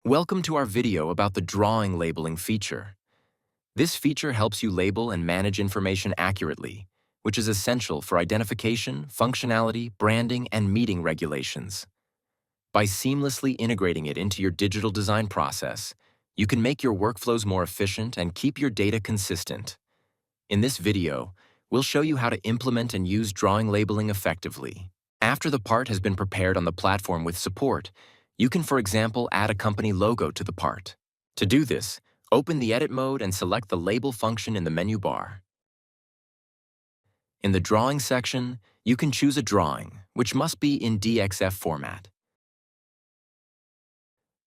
Welcome to our video about the drawing labeling feature. This feature helps you label and manage information accurately, which is essential for identification, functionality, branding, and meeting regulations. By seamlessly integrating it into your digital design process, you can make your workflows more efficient and keep your data consistent. In this video, we'll show you how to implement and use drawing labeling effectively. After the part has been prepared on the platform with support, you can, for example, add a company logo to the part. To do this, open the Edit mode and select the Label function in the menu bar. In the Drawing section, you can choose a drawing, which must be in DXF format.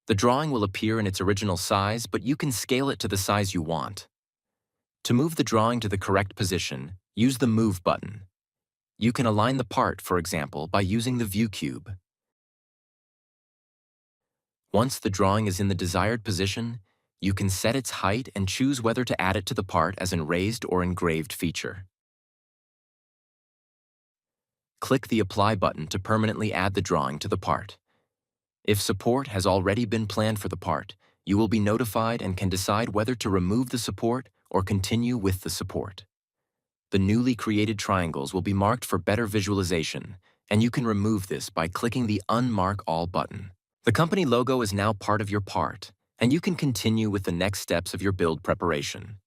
The drawing will appear in its original size, but you can scale it to the size you want. To move the drawing to the correct position, use the Move button. You can align the part, for example, by using the View cube. Once the drawing is in the desired position, you can set its height and choose whether to add it to the part as an raised or engraved feature. Click the Apply button to permanently add the drawing to the part. If support has already been planned for the part, you will be notified and can decide whether to remove the support or continue with the support. The newly created triangles will be marked for better visualization, and you can remove this by clicking the Unmark All button. The company logo is now part of your part, and you can continue with the next steps of your build preparation.